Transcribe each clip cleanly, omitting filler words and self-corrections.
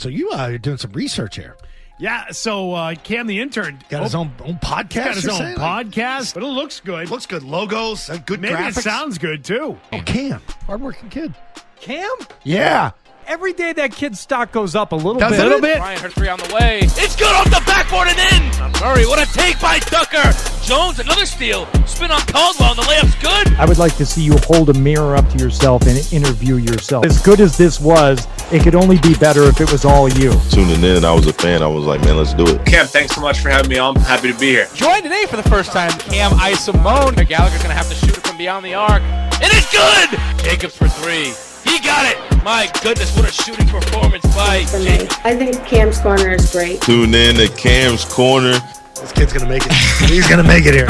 So you are doing some research here. Yeah, so Cam the intern Got his own podcast. got his own podcast, but it looks good. Looks good. Logos, good Maybe graphics. it sounds good too. Oh, Cam, hardworking kid. Cam? Yeah. Every day that kid's stock goes up a little Doesn't bit. it? A little bit. Ryan, her three on the way. It's good off the backboard and in. Murray, what a take by Tucker. Jones, another steal. Spin on Caldwell, and the layup's good. I would like to see you hold a mirror up to yourself and interview yourself. As good as this was, it could only be better if it was all you. Tuning in, I was a fan. I was like, man, let's do it. Cam, thanks so much for having me on. I'm happy to be here. Joined today for the first time, Cam Isimone. Gallagher's going to have to shoot it from beyond the arc. And it's good! Jacobs for three. He got it! My goodness, what a shooting performance by Jacobs. I think Cam's Corner is great. Tune in to Cam's Corner. This kid's going to make it. He's going to make it here.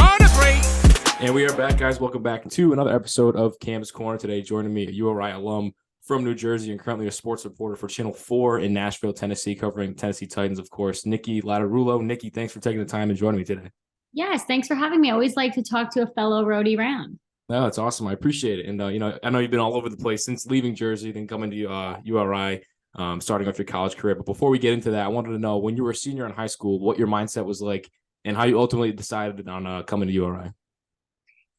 And we are back, guys. Welcome back to another episode of Cam's Corner. Today, joining me, a URI alum from New Jersey and currently a sports reporter for Channel 4 in Nashville, Tennessee, covering Tennessee Titans, of course, Niki Lattarulo. Niki, thanks for taking the time and joining me today. Yes, thanks for having me. I always like to talk to a fellow roadie round. No, it's awesome. I appreciate it. And, I know you've been all over the place since leaving Jersey, then coming to URI, starting off your college career. But before we get into that, I wanted to know, when you were a senior in high school, what your mindset was like and how you ultimately decided on coming to URI.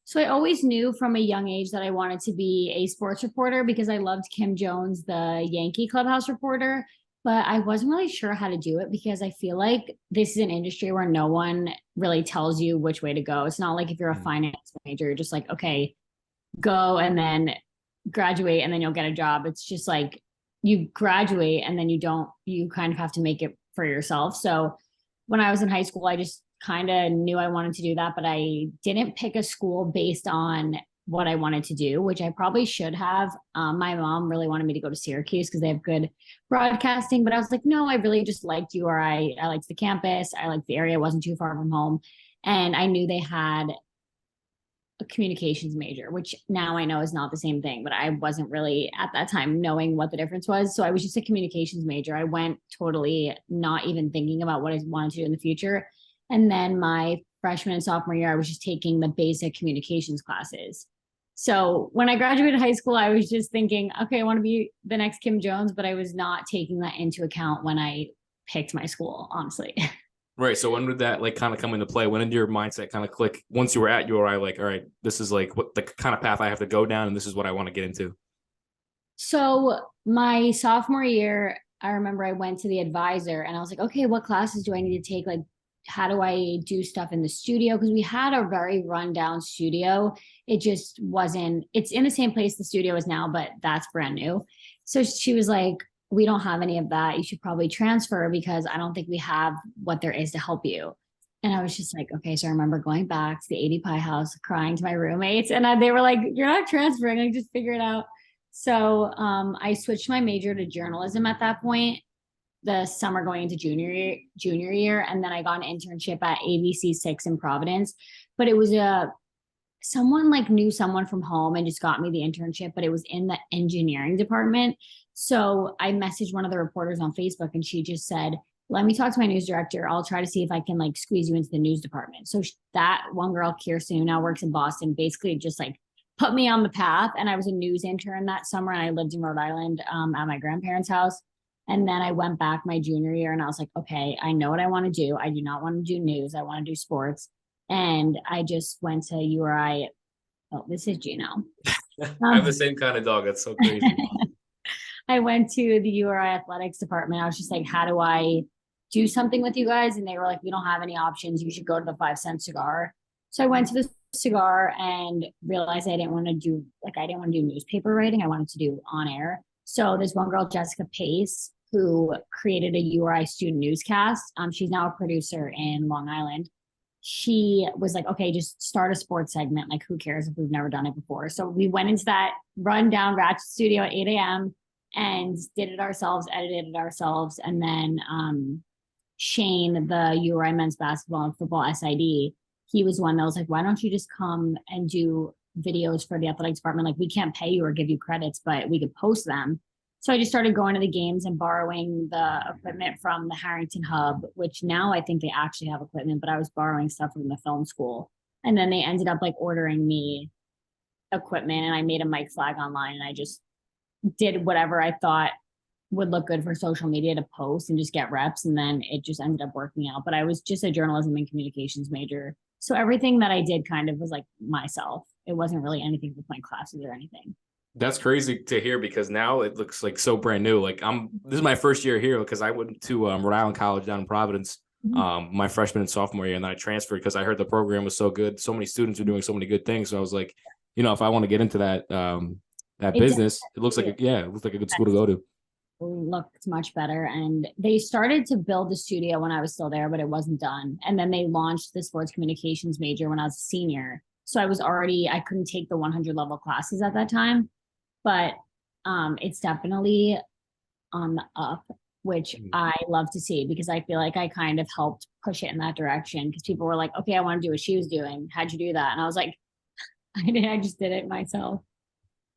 So I always knew from a young age that I wanted to be a sports reporter because I loved Kim Jones, the Yankee clubhouse reporter, but I wasn't really sure how to do it because I feel like this is an industry where no one really tells you which way to go. It's not like if you're a finance major, you're just like, okay, go and then graduate and then you'll get a job. It's just like you graduate and then you kind of have to make it for yourself. So when I was in high school, I just kind of knew I wanted to do that, but I didn't pick a school based on what I wanted to do, which I probably should have. My mom really wanted me to go to Syracuse because they have good broadcasting, but I was like, no, I really just liked URI. I liked the campus. I liked the area. It wasn't too far from home. And I knew they had a communications major, which now I know is not the same thing, but I wasn't really at that time knowing what the difference was. So I was just a communications major. I went totally not even thinking about what I wanted to do in the future. And then my freshman and sophomore year, I was just taking the basic communications classes. So when I graduated high school, I was just thinking, okay, I want to be the next Kim Jones, but I was not taking that into account when I picked my school, honestly. Right. So when would that kind of come into play? When did your mindset kind of click once you were at URI, all right, this is what the kind of path I have to go down and this is what I want to get into? So my sophomore year, I remember I went to the advisor and I was like, okay, what classes do I need to take? How do I do stuff in the studio? Because we had a very rundown studio. It just wasn't, it's in the same place the studio is now, but that's brand new. So she was like, we don't have any of that. You should probably transfer because I don't think we have what there is to help you. And I was just like, okay. So I remember going back to the 80 Pie house, crying to my roommates. And they were like, you're not transferring. Like, just figure it out. So I switched my major to journalism at that point, the summer going into junior year. And then I got an internship at ABC 6 in Providence, but it was someone knew someone from home and just got me the internship, but it was in the engineering department. So I messaged one of the reporters on Facebook and she just said, let me talk to my news director. I'll try to see if I can squeeze you into the news department. So that one girl, Kirsten, who now works in Boston, basically just put me on the path. And I was a news intern that summer and I lived in Rhode Island at my grandparents' house. And then I went back my junior year and I was like, okay, I know what I want to do. I do not want to do news. I want to do sports. And I just went to URI. Oh, this is Gino. I have the same kind of dog. That's so crazy. I went to the URI athletics department. I was just like, how do I do something with you guys? And they were like, we don't have any options. You should go to the 5-cent cigar. So I went to the cigar and realized I didn't want to do newspaper writing. I wanted to do on air. So there's one girl, Jessica Pace, who created a URI student newscast. She's now a producer in Long Island. She was like, okay, just start a sports segment. Who cares if we've never done it before? So we went into that rundown ratchet studio at 8 a.m. and did it ourselves, edited it ourselves. And then Shane, the URI men's basketball and football SID, he was one that was like, why don't you just come and do videos for the athletic department? We can't pay you or give you credits, but we could post them. So I just started going to the games and borrowing the equipment from the Harrington Hub, which now I think they actually have equipment, but I was borrowing stuff from the film school. And then they ended up ordering me equipment and I made a mic flag online and I just did whatever I thought would look good for social media to post and just get reps. And then it just ended up working out. But I was just a journalism and communications major. So everything that I did kind of was like myself. It wasn't really anything with my classes or anything. That's crazy to hear because now it looks like so brand new. Like this is my first year here because I went to Rhode Island College down in Providence, my freshman and sophomore year, and then I transferred because I heard the program was so good. So many students were doing so many good things. So I was like, if I want to get into that business, it looks like it looks like a good school to go to. Looked much better, and they started to build the studio when I was still there, but it wasn't done. And then they launched the sports communications major when I was a senior. So I couldn't take the 100 level classes at that time, but it's definitely on the up, which I love to see because I feel like I kind of helped push it in that direction because people were like, okay, I want to do what she was doing. How'd you do that? And I was like, I just did it myself.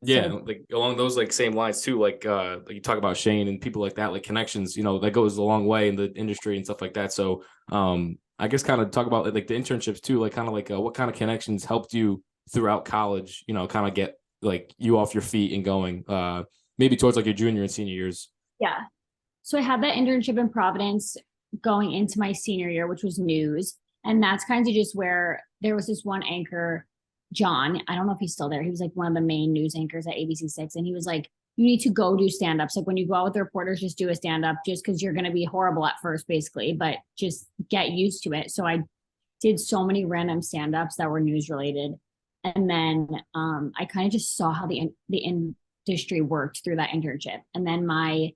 Yeah, So, like along those like same lines too, like you talk about Shane and people like that, like connections, that goes a long way in the industry and stuff like that. So I guess kind of talk about like the internships too, like kind of like what kind of connections helped you throughout college, kind of get like you off your feet and going maybe towards like your junior and senior years. Yeah. So I had that internship in Providence going into my senior year, which was news. And that's kind of just where there was this one anchor, John, I don't know if he's still there. He was like one of the main news anchors at ABC6. And he was like, you need to go do stand-ups. Like when you go out with the reporters, just do a stand-up just because you're going to be horrible at first, basically, but just get used to it. So I did so many random stand-ups that were news related. And then I kind of just saw how the industry worked through that internship. And then my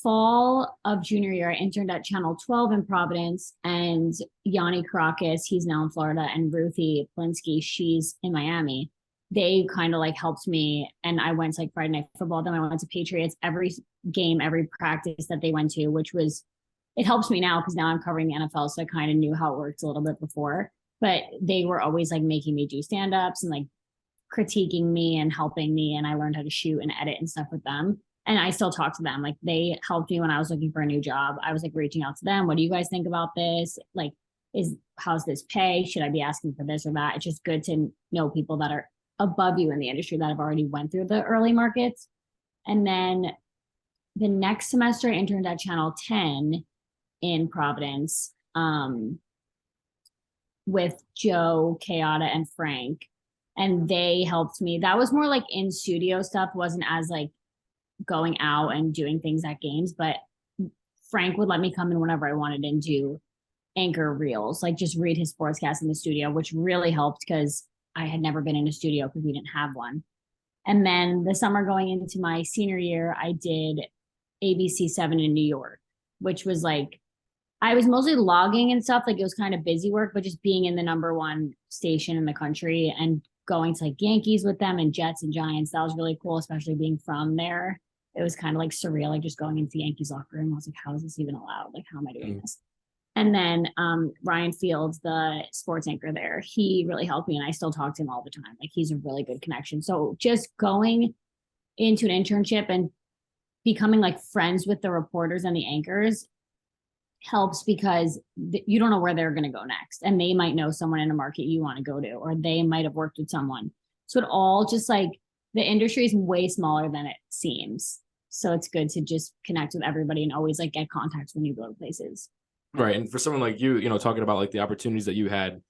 fall of junior year, I interned at Channel 12 in Providence, and Yanni Caracas, he's now in Florida, and Ruthie Plinsky, she's in Miami. They kind of like helped me, and I went to like Friday Night Football. Then I went to Patriots every game, every practice that they went to, it helps me now because now I'm covering the NFL, so I kind of knew how it worked a little bit before. But they were always like making me do stand-ups and like critiquing me and helping me, and I learned how to shoot and edit and stuff with them. And I still talk to them. Like they helped me when I was looking for a new job. I was like reaching out to them. What do you guys think about this? Like, how's this pay? Should I be asking for this or that? It's just good to know people that are above you in the industry that have already went through the early markets. And then the next semester I interned at Channel 10 in Providence with Joe, Kayada, and Frank. And they helped me. That was more like in studio stuff, wasn't as like going out and doing things at games, but Frank would let me come in whenever I wanted and do anchor reels, like just read his sportscast in the studio, which really helped because I had never been in a studio because we didn't have one. And then the summer going into my senior year, I did ABC7 in New York, which was like, I was mostly logging and stuff. Like it was kind of busy work, but just being in the #1 station in the country and going to like Yankees with them and Jets and Giants, that was really cool, especially being from there. It was kind of like surreal, like just going into the Yankees locker room. I was like, how is this even allowed? Like, how am I doing this? And then Ryan Fields, the sports anchor there, he really helped me, and I still talk to him all the time. Like he's a really good connection. So just going into an internship and becoming like friends with the reporters and the anchors helps because you don't know where they're going to go next, and they might know someone in a market you want to go to, or they might have worked with someone. So it all just like the industry is way smaller than it seems. So it's good to just connect with everybody and always like get contacts when you go to places. Right. And for someone like you, talking about like the opportunities that you had,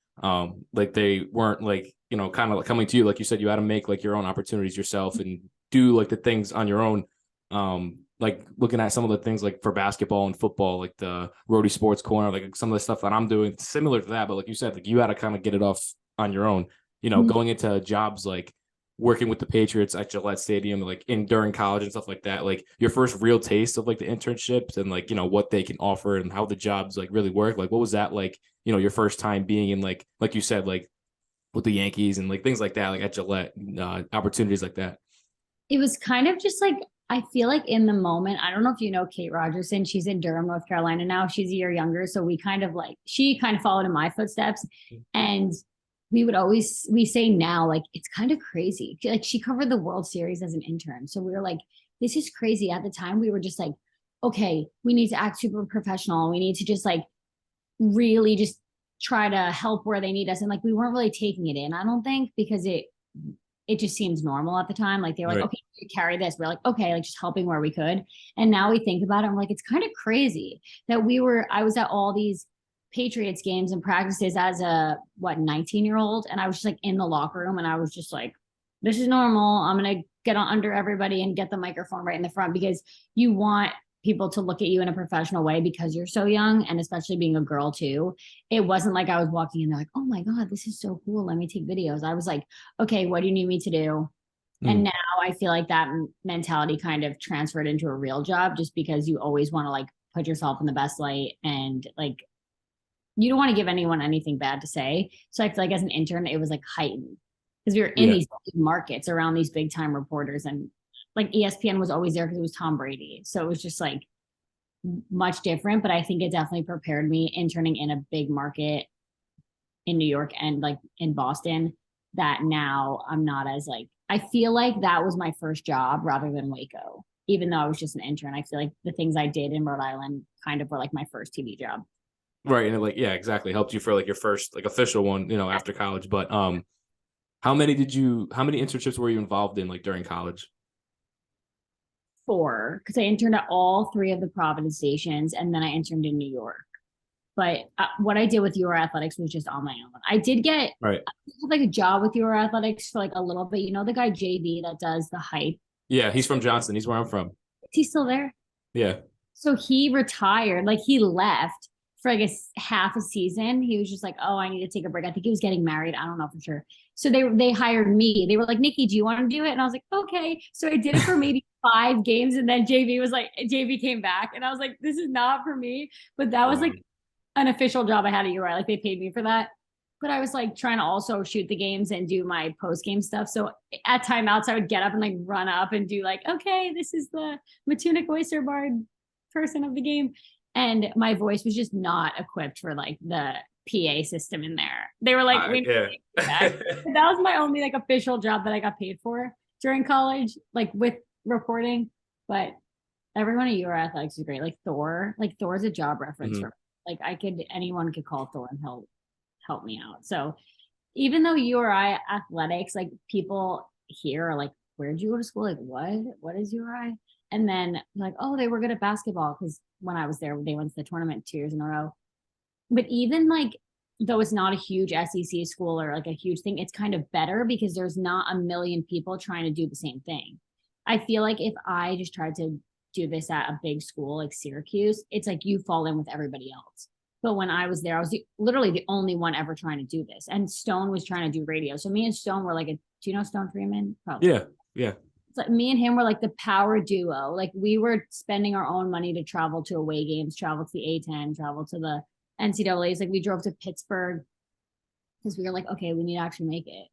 like they weren't like, kind of like coming to you, like you said, you had to make like your own opportunities yourself and do like the things on your own. Like looking at some of the things like for basketball and football, like the Roadie Sports Corner, like some of the stuff that I'm doing similar to that. But like you said, like you had to kind of get it off on your own, going into jobs like working with the Patriots at Gillette Stadium, like during college and stuff like that, like your first real taste of like the internships and like, what they can offer and how the jobs like really work. Like, what was that like, your first time being in like you said, like with the Yankees and like things like that, like at Gillette, opportunities like that? It was kind of just like, I feel like in the moment, I don't know if you know Kate Rogerson, she's in Durham, North Carolina now. She's a year younger. So we kind of like, she kind of followed in my footsteps. And we say now, like, it's kind of crazy. Like she covered the World Series as an intern. So we were like, this is crazy. At the time, we were just like, okay, we need to act super professional. We need to just like really just try to help where they need us. And like, we weren't really taking it in, I don't think, because it just seems normal at the time. Like they were like, Right. okay, you carry this. We're like, okay, like just helping where we could. And now we think about it, I'm like, it's kind of crazy that I was at all these Patriots games and practices as a 19-year-old. And I was just like in the locker room and I was just like, this is normal. I'm going to get on under everybody and get the microphone right in the front, because you want people to look at you in a professional way because you're so young, and especially being a girl too. It wasn't like I was walking in, they're like, oh my God, this is so cool, let me take videos. I was like, okay, what do you need me to do? And now I feel like that mentality kind of transferred into a real job, just because you always want to like put yourself in the best light, and like you don't want to give anyone anything bad to say. So I feel like as an intern, it was like heightened because we were in these big markets around these big time reporters, and like ESPN was always there because it was Tom Brady. So it was just like much different, but I think it definitely prepared me interning in a big market in New York and like in Boston, that now I'm not as like, I feel like that was my first job rather than Waco, even though I was just an intern. I feel like the things I did in Rhode Island kind of were like my first TV job. Right. And like, yeah, exactly. Helped you for like your first like official one, after college. But how many internships were you involved in like during college? 4, because I interned at all 3 of the Providence stations, and then I interned in New York. But what I did with UR Athletics was just on my own. I did get like a job with UR Athletics for like a little bit. You know the guy JV that does the hype? Yeah, he's from Johnston. He's where I'm from. Is he still there? Yeah. So he retired. Like he left for like half a season. He was just like, oh, I need to take a break. I think he was getting married. I don't know for sure. So they hired me. They were like, Niki, do you want to do it? And I was like, okay. So I did it for maybe 5 games. And then JV came back. And I was like, this is not for me. But that was like an official job I had at URI. Like they paid me for that. But I was like trying to also shoot the games and do my post-game stuff. So at timeouts, I would get up and like run up and do like, okay, this is the Matunic Oyster Bar person of the game. And my voice was just not equipped for like the PA system in there. They were like, that was my only like official job that I got paid for during college, like with reporting. But everyone at UR Athletics is great. Like Thor's a job reference for me. Like anyone could call Thor and he'll help me out. So even though URI Athletics, like people here are like, where'd you go to school? Like what is URI? And then like, oh, they were good at basketball because when I was there, they went to the tournament 2 years in a row. But even like, though it's not a huge SEC school or like a huge thing, it's kind of better because there's not a million people trying to do the same thing. I feel like if I just tried to do this at a big school like Syracuse, it's like you fall in with everybody else. But when I was there, I was literally the only one ever trying to do this. And Stone was trying to do radio. So me and Stone were like, do you know Stone Freeman? Probably. Yeah. It's like me and him were like the power duo. Like we were spending our own money to travel to away games, travel to the A10, travel to the NCAAs. Like we drove to Pittsburgh because we were like, okay, we need to actually make it.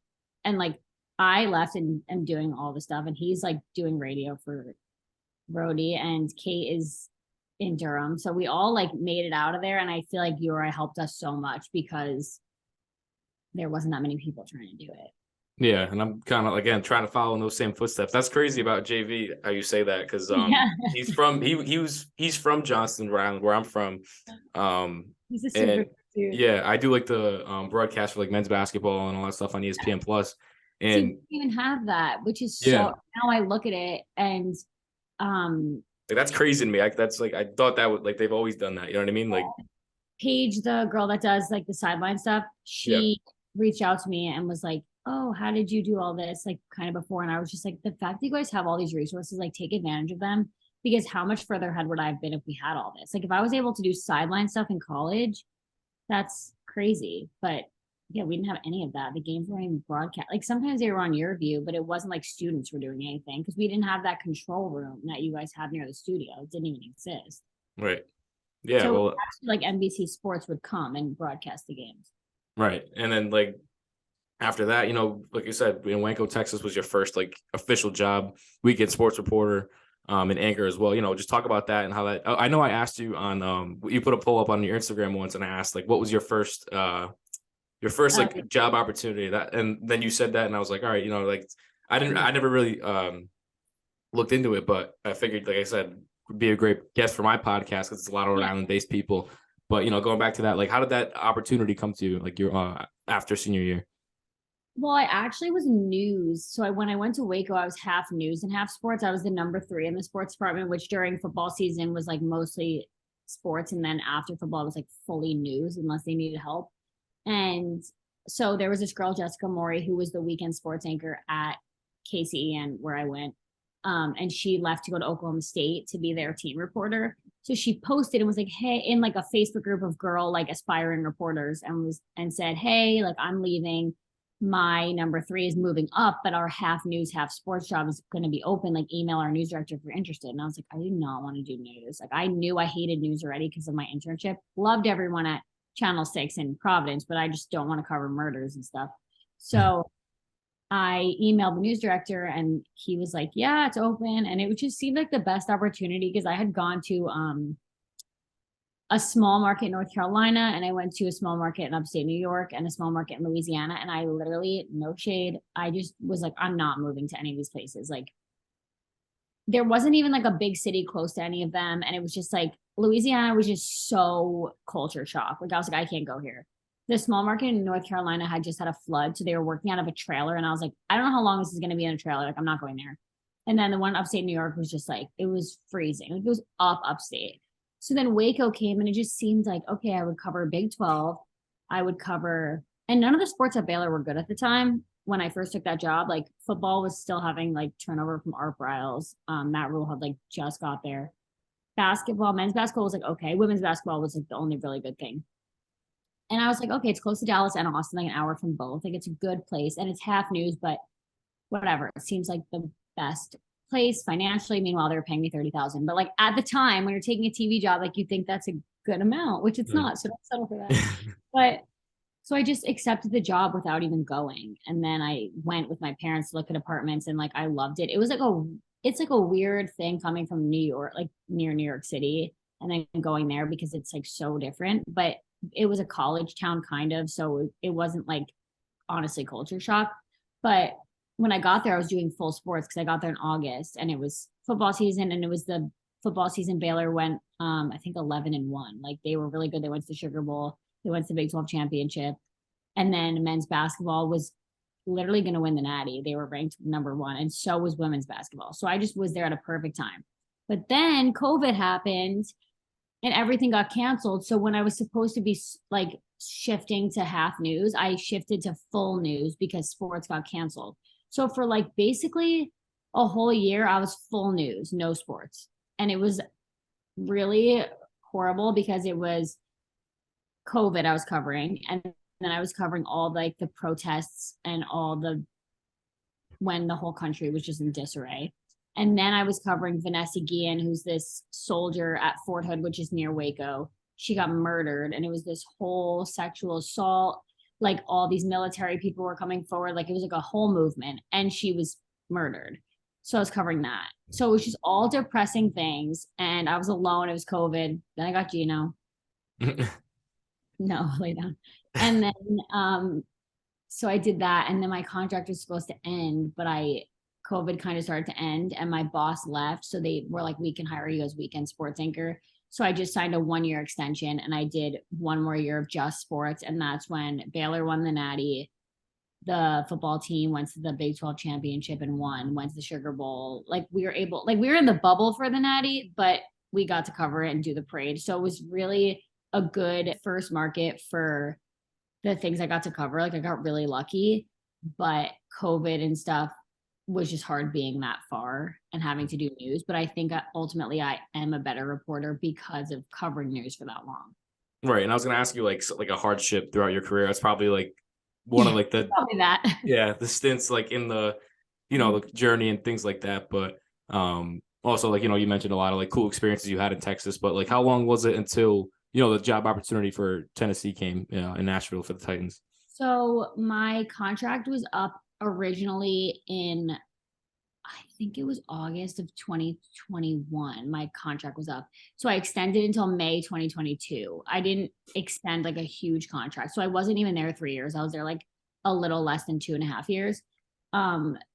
And like I left and am doing all the stuff, and he's like doing radio for Brody, and Kate is in Durham. So we all like made it out of there. And I feel like URI helped us so much because there wasn't that many people trying to do it. Yeah, and I'm kind of again trying to follow in those same footsteps. That's crazy about JV how you say that, because he's from Johnston, Rhode Island, where I'm from. He's a super dude. Yeah, I do like the broadcast for like men's basketball and all that stuff on ESPN Plus. And so you don't even have that, which is so now I look at it and like, that's crazy to me. That's like I thought that would like they've always done that. You know what I mean? Like Paige, the girl that does like the sideline stuff, she reached out to me and was like, oh, how did you do all this? Like kind of before. And I was just like, the fact that you guys have all these resources, like take advantage of them, because how much further ahead would I have been if we had all this? Like if I was able to do sideline stuff in college, that's crazy. But yeah, we didn't have any of that. The games weren't even broadcast. Like sometimes they were on your view, but it wasn't like students were doing anything because we didn't have that control room that you guys have near the studio. It didn't even exist. Right. Yeah. So well, actually, like NBC Sports would come and broadcast the games. Right. And then like after that, like you said, in Waco, Texas was your first like official job, weekend sports reporter, and anchor as well. Just talk about that and how that. I know I asked you on you put a poll up on your Instagram once, and I asked like, what was your first like job opportunity? That, and then you said that, and I was like, all right, like I never really looked into it, but I figured, like I said, would be a great guest for my podcast because it's a lot of Rhode Island based people. But going back to that, like, how did that opportunity come to you, like your after senior year? Well, I actually was news. So when I went to Waco, I was half news and half sports. I was the number 3 in the sports department, which during football season was like mostly sports. And then after football, it was like fully news unless they needed help. And so there was this girl, Jessica Maury, who was the weekend sports anchor at KCEN where I went. And she left to go to Oklahoma State to be their team reporter. So she posted and was like, hey, in like a Facebook group of girl, like aspiring reporters, and said, hey, like I'm leaving. My number 3 is moving up, but our half news, half sports job is going to be open. Like email our news director if you're interested. And I was like, I do not want to do news. Like I knew I hated news already because of my internship. Loved everyone at Channel 6 in Providence, but I just don't want to cover murders and stuff. So I emailed the news director and he was like, yeah, it's open. And it just seemed like the best opportunity because I had gone to a small market in North Carolina and I went to a small market in upstate New York and a small market in Louisiana. And I literally, no shade, I just was like, I'm not moving to any of these places. Like there wasn't even like a big city close to any of them. And it was just like, Louisiana was just so culture shock. Like I was like, I can't go here. The small market in North Carolina had just had a flood. So they were working out of a trailer. And I was like, I don't know how long this is going to be in a trailer. Like I'm not going there. And then the one upstate New York was just like, it was freezing. Like, it was upstate. So then Waco came and it just seemed like, okay, I would cover Big 12. I would cover, and none of the sports at Baylor were good at the time. When I first took that job, like football was still having like turnover from Art Briles. Matt Rule had like just got there. Basketball, men's basketball was like, okay. Women's basketball was like the only really good thing. And I was like, okay, it's close to Dallas and Austin, like an hour from both. Like it's a good place and it's half news, but whatever. It seems like the best place financially. Meanwhile, they were paying me $30,000. But like at the time when you're taking a TV job, like you think that's a good amount, which it's not. So don't settle for that. But so I just accepted the job without even going. And then I went with my parents to look at apartments and like I loved it. It was like it's like a weird thing coming from New York, like near New York City, and then going there because it's like so different. But it was a college town kind of. So it wasn't like honestly culture shock. But when I got there, I was doing full sports because I got there in August and it was football season and it was the football season. Baylor went, I think 11-1. Like they were really good. They went to the Sugar Bowl. They went to the Big 12 championship. And then men's basketball was literally going to win the Natty. They were ranked number 1. And so was women's basketball. So I just was there at a perfect time. But then COVID happened and everything got canceled. So when I was supposed to be like shifting to half news, I shifted to full news because sports got canceled. So for like basically a whole year, I was full news, no sports. And it was really horrible because it was COVID I was covering. And then I was covering all like the protests and when the whole country was just in disarray. And then I was covering Vanessa Guillen, who's this soldier at Fort Hood, which is near Waco. She got murdered and it was this whole sexual assault. Like all these military people were coming forward. Like it was like a whole movement and she was murdered. So I was covering that. So it was just all depressing things. And I was alone. It was COVID. Then I got Gino. No, lay down. And then, so I did that. And then my contract was supposed to end, but COVID kind of started to end and my boss left. So they were like, we can hire you as weekend sports anchor. So I just signed a 1-year extension and I did 1 more year of just sports. And that's when Baylor won the Natty. The football team went to the Big 12 championship and went to the Sugar Bowl. Like we were in the bubble for the Natty, but we got to cover it and do the parade. So it was really a good first market for the things I got to cover. Like I got really lucky, but COVID and stuff was just hard being that far and having to do news. But I think ultimately I am a better reporter because of covering news for that long. Right. And I was going to ask you like a hardship throughout your career. It's probably like one of like the, probably that. Yeah, the stints like in the, the journey and things like that. But also like, you mentioned a lot of like cool experiences you had in Texas, but like how long was it until, the job opportunity for Tennessee came in Nashville for the Titans? So my contract was up originally in, I think it was August of 2021. My contract was up. So I extended until May 2022. I didn't extend like a huge contract. So I wasn't even there 3 years. I was there like a little less than 2.5 years.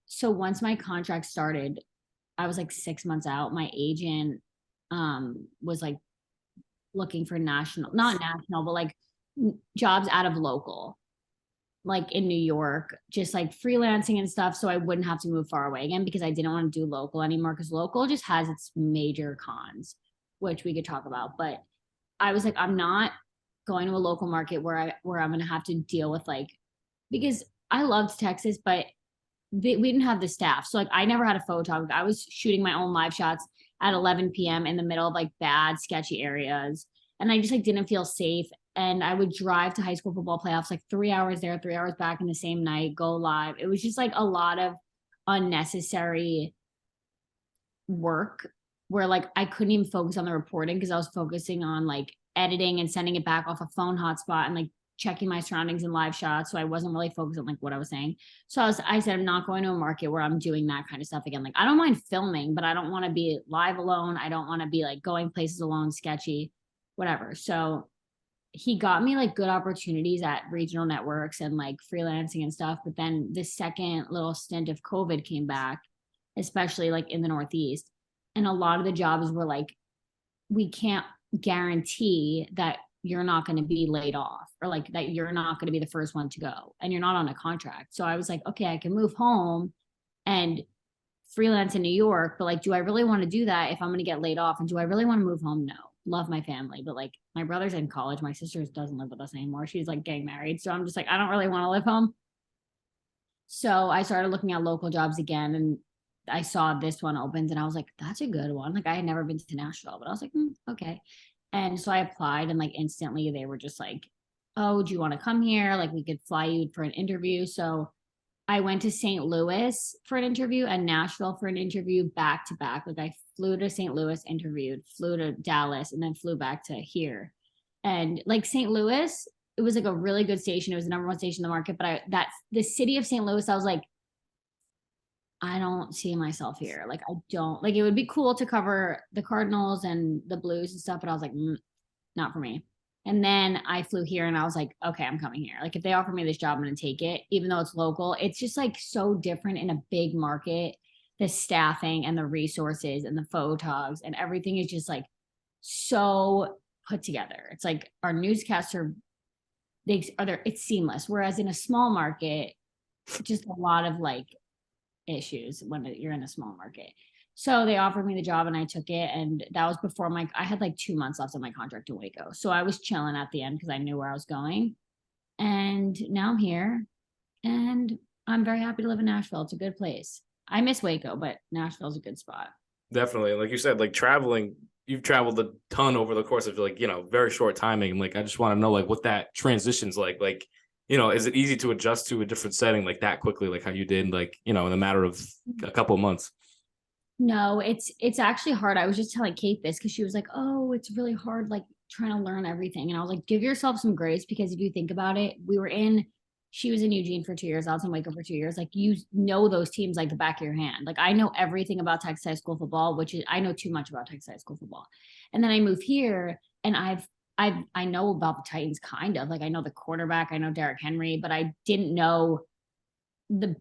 So once my contract started, I was like 6 months out. My agent was like looking for not national, but like jobs out of local. like in New York, just like freelancing and stuff. So I wouldn't have to move far away again because I didn't want to do local anymore because local just has its major cons, which we could talk about. But I was like, I'm not going to a local market where I'm going to have to deal with like, because I loved Texas, but we didn't have the staff. So like I never had a photographer. I was shooting my own live shots at 11 p.m. in the middle of like bad, sketchy areas. And I just like didn't feel safe. And I would drive to high school football playoffs, like 3 hours there, 3 hours back in the same night, go live. It was just like a lot of unnecessary work where like I couldn't even focus on the reporting because I was focusing on like editing and sending it back off a phone hotspot and like checking my surroundings in live shots. So I wasn't really focused on like what I was saying. So I said, I'm not going to a market where I'm doing that kind of stuff again. Like I don't mind filming, but I don't want to be live alone. I don't want to be like going places alone, sketchy, whatever. So he got me like good opportunities at regional networks and like freelancing and stuff. But then the second little stint of COVID came back, especially like in the Northeast. And a lot of the jobs were like, we can't guarantee that you're not going to be laid off or like that you're not going to be the first one to go and you're not on a contract. So I was like, okay, I can move home and freelance in New York, but like, do I really want to do that if I'm going to get laid off? And do I really want to move home? No. Love my family, but like my brother's in college. My sister doesn't live with us anymore. She's like getting married. So I'm just like, I don't really want to live home. So I started looking at local jobs again and I saw this one opened and I was like, that's a good one. Like I had never been to Nashville, but I was like, okay. And so I applied and like instantly they were just like, oh, do you want to come here? Like we could fly you for an interview. So I went to St. Louis for an interview and Nashville for an interview back to back. Like I flew to St. Louis, interviewed, flew to Dallas, and then flew back to here. And like St. Louis, it was like a really good station. It was the number one station in the market. But the city of St. Louis, I was like, I don't see myself here. Like I don't like it would be cool to cover the Cardinals and the Blues and stuff, but I was like, not for me. And then I flew here and I was like, okay, I'm coming here. Like if they offer me this job, I'm going to take it, even though it's local. It's just like so different in a big market. The staffing and the resources and the photogs and everything is just like so put together. It's like our newscasts it's seamless. Whereas in a small market, just a lot of like issues when you're in a small market. So they offered me the job and I took it. And that was before I had like 2 months left of my contract in Waco. So I was chilling at the end because I knew where I was going. And now I'm here and I'm very happy to live in Nashville. It's a good place. I miss Waco, but Nashville's a good spot. Definitely. Like you said, like traveling, you've traveled a ton over the course of like, very short timing. Like, I just want to know like what that transition's like, is it easy to adjust to a different setting like that quickly, like how you did, like, in a matter of a couple of months? No, it's actually hard. I was just telling Kate this because she was like, oh, it's really hard, like trying to learn everything. And I was like, give yourself some grace because if you think about it, she was in Eugene for 2 years. I was in Waco for 2 years. Like you know those teams like the back of your hand. Like I know everything about Texas high school football, I know too much about Texas high school football. And then I moved here and I know about the Titans kind of. Like I know the quarterback, I know Derrick Henry, but I didn't know the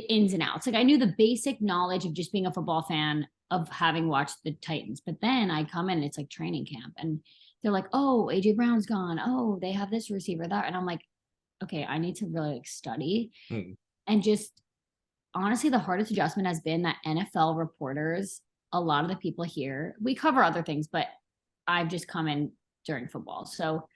ins and outs. Like I knew the basic knowledge of just being a football fan of having watched the Titans. But then I come in and it's like training camp and they're like, oh, AJ Brown's gone. Oh, they have this receiver, that. And I'm like, okay, I need to really like study. And just honestly, the hardest adjustment has been that NFL reporters, a lot of the people here, we cover other things, but I've just come in during football. So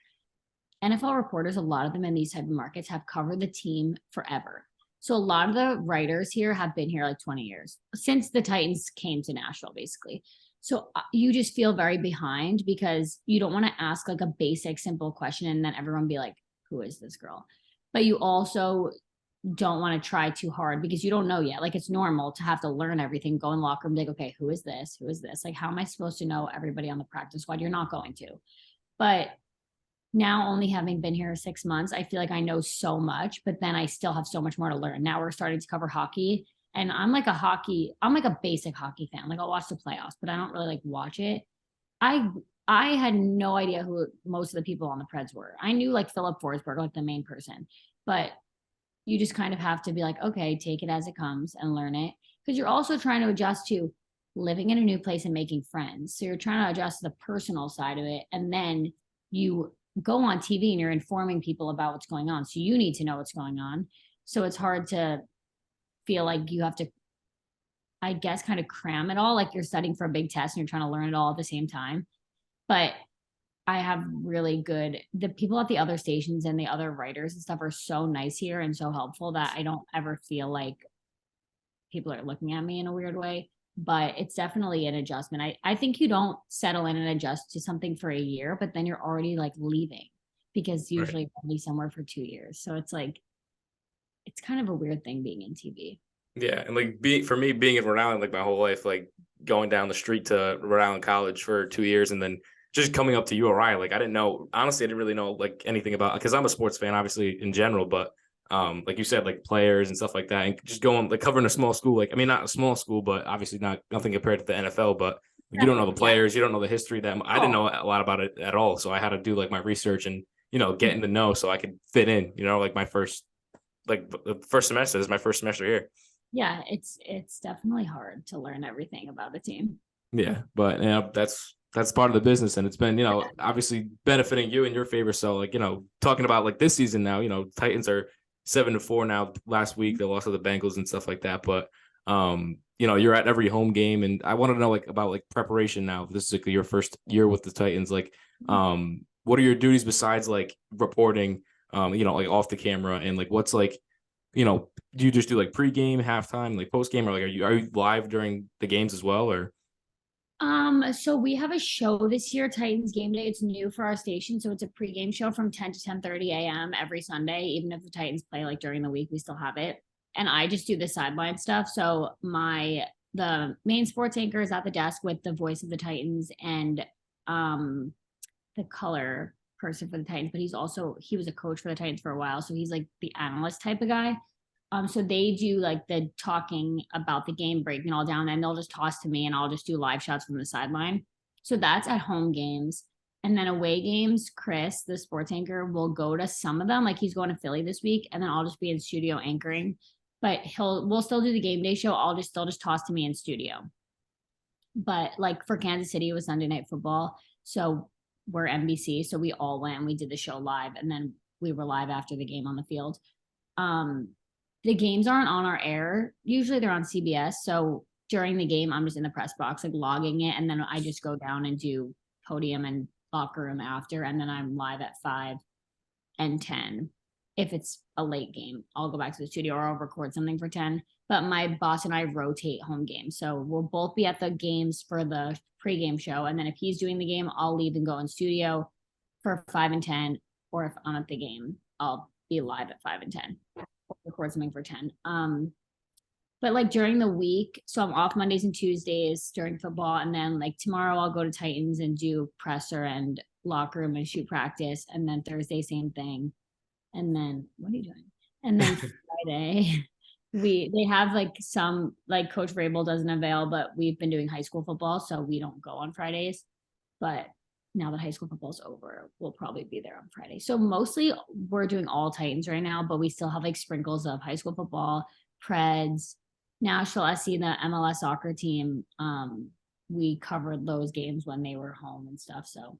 NFL reporters, a lot of them in these type of markets have covered the team forever. So a lot of the writers here have been here like 20 years since the Titans came to Nashville, basically. So you just feel very behind because you don't want to ask like a basic, simple question and then everyone be like, who is this girl? But you also don't want to try too hard because you don't know yet. Like it's normal to have to learn everything, go in the locker room, like, okay, who is this? Who is this? Like, how am I supposed to know everybody on the practice squad? You're not going to. But now only having been here 6 months, I feel like I know so much, but then I still have so much more to learn. Now we're starting to cover hockey and I'm like a basic hockey fan. Like I'll watch the playoffs, but I don't really like watch it. I had no idea who most of the people on the Preds were. I knew like Philip Forsberg, like the main person, but you just kind of have to be like, okay, take it as it comes and learn it. Because you're also trying to adjust to living in a new place and making friends. So you're trying to adjust to the personal side of it. And then you go on TV and you're informing people about what's going on. So you need to know what's going on. So it's hard to feel like you have to, I guess, kind of cram it all. Like you're studying for a big test and you're trying to learn it all at the same time. But I have really good, the people at the other stations and the other writers and stuff are so nice here and so helpful that I don't ever feel like people are looking at me in a weird way. But it's definitely an adjustment. I think you don't settle in and adjust to something for a year, but then you're already like leaving, because usually you'll be somewhere for 2 years. So it's like, it's kind of a weird thing being in TV. Yeah, and like for me being in Rhode Island like my whole life, like going down the street to Rhode Island College for 2 years and then just coming up to URI, like I didn't really know like anything about, because I'm a sports fan obviously in general, but like you said, like players and stuff like that, and just going like covering a small school, like I mean not a small school, but obviously nothing compared to the NFL, but you don't know the players, you don't know the history that I didn't know a lot about it at all, so I had to do like my research and get in the know so I could fit in, like my first semester. This is my first semester here. Yeah, it's definitely hard to learn everything about a team. Yeah, but that's part of the business, and it's been obviously benefiting you in your favor. So like talking about like this season now, Titans are 7-4 now. Last week they lost to the Bengals and stuff like that, but you're at every home game, and I want to know like about like preparation now. This is like your first year with the Titans. Like, what are your duties besides like reporting? Like off the camera, and like what's like, do you just do like pregame, halftime, like postgame, or like are you live during the games as well, or? So we have a show this year, Titans Game Day. It's new for our station, so it's a pregame show from 10 to 10:30 a.m. every Sunday. Even if the Titans play like during the week, we still have it. And I just do the sideline stuff. So the main sports anchor is at the desk with the voice of the Titans and the color person for the Titans, but he was a coach for the Titans for a while, so he's like the analyst type of guy. So they do like the talking about the game, breaking it all down, and they'll just toss to me and I'll just do live shots from the sideline. So that's at home games. And then away games, Chris, the sports anchor, will go to some of them. Like he's going to Philly this week, and then I'll just be in studio anchoring. But we'll still do the game day show. They'll just toss to me in studio. But like for Kansas City, it was Sunday Night Football. So we're NBC. So we all went and we did the show live, and then we were live after the game on the field. The games aren't on our air. Usually they're on CBS. So during the game, I'm just in the press box, like logging it. And then I just go down and do podium and locker room after. And then I'm live at 5 and 10. If it's a late game, I'll go back to the studio or I'll record something for 10. But my boss and I rotate home games. So we'll both be at the games for the pregame show. And then if he's doing the game, I'll leave and go in studio for 5 and 10. Or if I'm at the game, I'll be live at 5 and 10. Record something for 10. But like during the week, so I'm off Mondays and Tuesdays during football, and then like tomorrow I'll go to Titans and do presser and locker room and shoot practice, and then Thursday same thing, and then what are you doing? And then Friday they have like some, like Coach Vrabel doesn't avail, but we've been doing high school football, so we don't go on Fridays. But now that high school football's over, we'll probably be there on Friday. So mostly we're doing all Titans right now, but we still have like sprinkles of high school football, Preds, Nashville SC, the MLS soccer team. We covered those games when they were home and stuff. So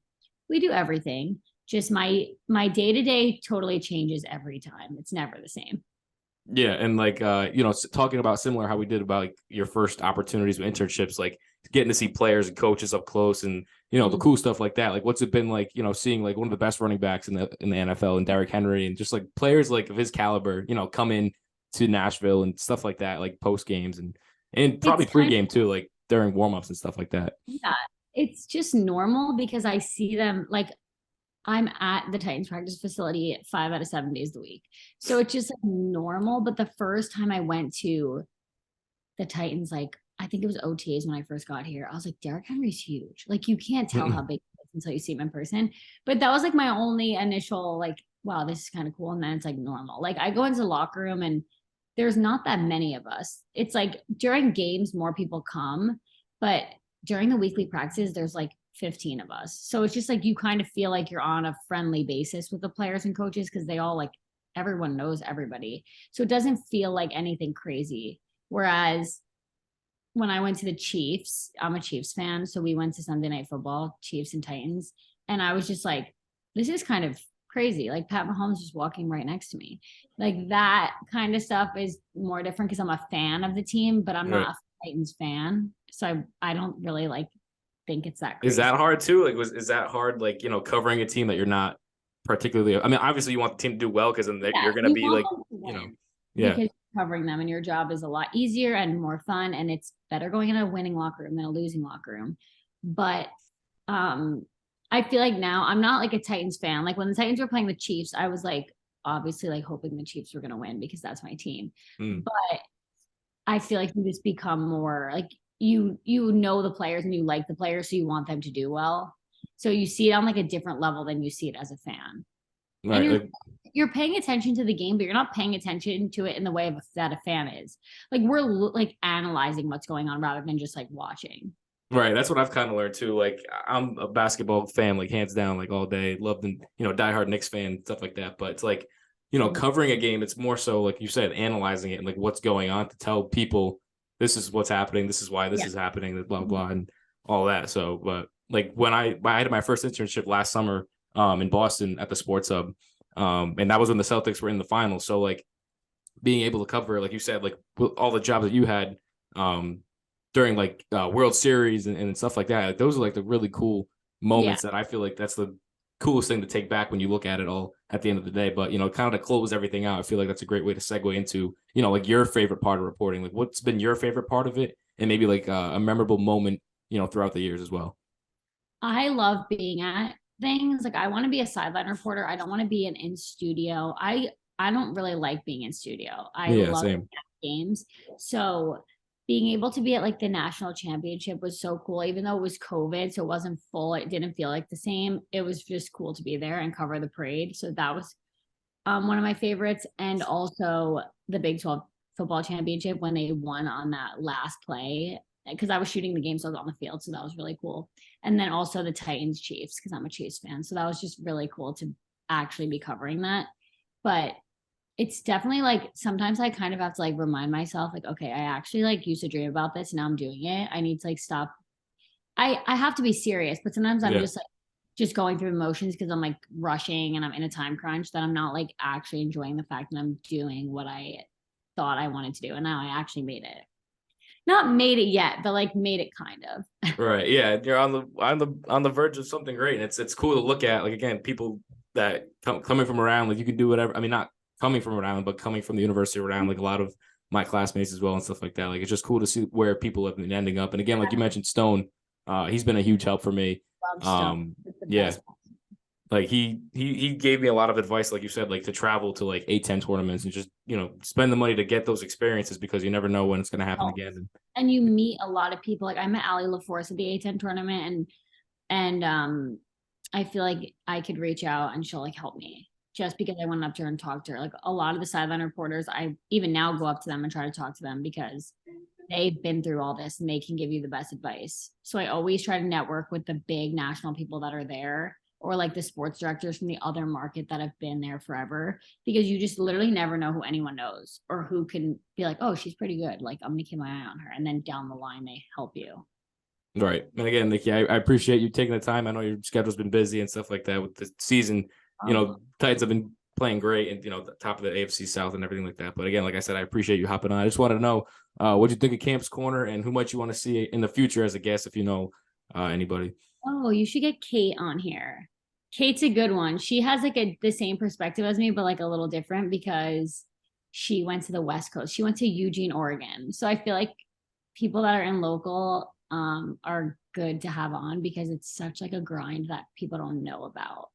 we do everything. Just my day-to-day totally changes every time. It's never the same. Yeah, and like talking about similar how we did about like your first opportunities with internships, like getting to see players and coaches up close, and the cool stuff like that. Like, what's it been like? Seeing like one of the best running backs in the NFL, and Derrick Henry, and just like players like of his caliber, come in to Nashville and stuff like that, like post games and probably pregame too, like during warmups and stuff like that. Yeah, it's just normal because I see them like. I'm at the Titans practice facility 5 out of 7 days a week. So it's just like normal. But the first time I went to the Titans, like, I think it was OTAs when I first got here, I was like, Derrick Henry's huge. Like, you can't tell how big he is until you see him in person. But that was like my only initial, like, wow, this is kind of cool. And then it's like normal. Like, I go into the locker room and there's not that many of us. It's like during games, more people come. But during the weekly practices, there's like 15 of us. So it's just like you kind of feel like you're on a friendly basis with the players and coaches because they all like everyone knows everybody. So it doesn't feel like anything crazy. Whereas when I went to the Chiefs, I'm a Chiefs fan. So we went to Sunday Night Football, Chiefs and Titans. And I was just like, this is kind of crazy. Like Pat Mahomes is walking right next to me. Like that kind of stuff is more different because I'm a fan of the team, but I'm not a Titans fan. So I don't really like think it's that crazy. Is that hard too? Like, is that hard? Like, covering a team that you're not particularly. I mean, obviously you want the team to do well because then you're going to be like, because you're covering them and your job is a lot easier and more fun, and it's better going in a winning locker room than a losing locker room. But I feel like now I'm not like a Titans fan. Like when the Titans were playing the Chiefs, I was like obviously like hoping the Chiefs were going to win because that's my team. But I feel like you just become more like you know the players and you like the players, so you want them to do well. So you see it on like a different level than you see it as a fan. Right. And you're paying attention to the game, but you're not paying attention to it in the way that a fan is. Like we're like analyzing what's going on rather than just like watching. Right. That's what I've kind of learned too. Like I'm a basketball fan, like hands down, like all day. Love them, diehard Knicks fan, stuff like that. But it's like, covering a game, it's more so like you said, analyzing it and like what's going on to tell people this is what's happening, this is why this is happening, blah blah, and all that. So, but like when I had my first internship last summer in Boston at the Sports Hub, and that was when the Celtics were in the finals. So like being able to cover, like you said, like all the jobs that you had during like World Series and stuff like that, like, those are like the really cool moments that I feel like that's the coolest thing to take back when you look at it all at the end of the day. But kind of to close everything out, I feel like that's a great way to segue into like your favorite part of reporting. Like what's been your favorite part of it, and maybe like a memorable moment throughout the years as well. I love being at things. Like I want to be a sideline reporter. I don't want to be in studio. I don't really like being in studio. I love games. So being able to be at like the national championship was so cool, even though it was COVID, so it wasn't full. It didn't feel like the same. It was just cool to be there and cover the parade. So that was one of my favorites. And also the Big 12 football championship when they won on that last play, because I was shooting the game, so I was on the field. So that was really cool. And then also the Titans Chiefs, because I'm a Chiefs fan. So that was just really cool to actually be covering that. But it's definitely like sometimes I kind of have to like remind myself like, okay, I actually like used to dream about this and now I'm doing it. I need to like stop. I have to be serious, but sometimes I'm just going through emotions because I'm like rushing and I'm in a time crunch that I'm not like actually enjoying the fact that I'm doing what I thought I wanted to do. And now I actually made it. Not made it yet, but like made it kind of. Right. Yeah. You're on the verge of something great. And it's cool to look at, like, again, people that coming from around, like you can do whatever. I mean, not coming from around, but coming from the University of Rhode Island, like a lot of my classmates as well and stuff like that. Like, it's just cool to see where people have been ending up. And again, like you mentioned, Stone, he's been a huge help for me. Like he gave me a lot of advice, like you said, like to travel to like 8-10 tournaments and just, spend the money to get those experiences because you never know when it's going to happen again. And you meet a lot of people. Like I met Allie LaForce at the 8-10 tournament and I feel like I could reach out and she'll like help me just because I went up to her and talked to her. Like a lot of the sideline reporters, I even now go up to them and try to talk to them because they've been through all this and they can give you the best advice. So I always try to network with the big national people that are there, or like the sports directors from the other market that have been there forever, because you just literally never know who anyone knows or who can be like, oh, she's pretty good. Like I'm going to keep my eye on her. And then down the line, they help you. Right. And again, Niki, I appreciate you taking the time. I know your schedule's been busy and stuff like that with the season. Titans have been playing great and, the top of the AFC South and everything like that. But again, like I said, I appreciate you hopping on. I just wanted to know what you think of Camp's Corner and who might you want to see in the future as a guest, if you know anybody. Oh, you should get Kate on here. Kate's a good one. She has like the same perspective as me, but like a little different because she went to the West Coast. She went to Eugene, Oregon. So I feel like people that are in local are good to have on because it's such like a grind that people don't know about.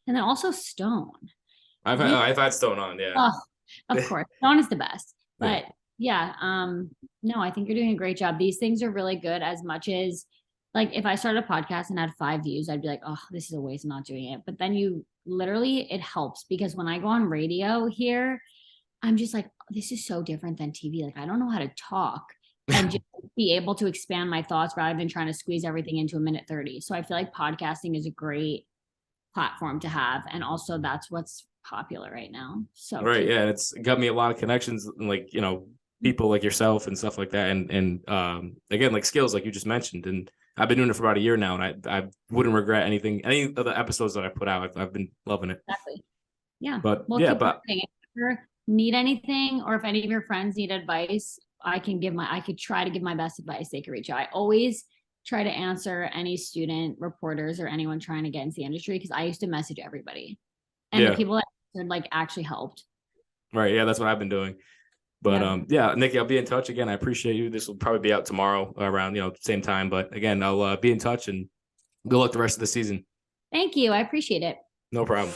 And then also Stone. I've had Stone on, yeah. Oh, of course. Stone is the best. But no, I think you're doing a great job. These things are really good as much as like if I started a podcast and had 5 views, I'd be like, oh, this is a waste of not doing it. But then it helps because when I go on radio here, I'm just like, oh, this is so different than TV. Like, I don't know how to talk and just be able to expand my thoughts rather than trying to squeeze everything into a minute 30. So I feel like podcasting is a great platform to have. And also that's what's popular right now. So right. Yeah. It's got me a lot of connections and like, people like yourself and stuff like that. And again, like skills, like you just mentioned. And I've been doing it for about a year now, and I wouldn't regret any of the episodes that I put out. I've been loving it. Exactly. Yeah. But Well, yeah, keep but listening. If you ever need anything, or if any of your friends need advice, I could try to give my best advice. They could reach out. I always try to answer any student reporters or anyone trying to get into the industry, because I used to message everybody, and Yeah. the people that answered like actually helped. right, yeah, that's what I've been doing. But Yeah. Niki, I'll be in touch again. I appreciate you. This will probably be out tomorrow around same time. But again, I'll be in touch, and good luck the rest of the season. Thank you. I appreciate it. No problem.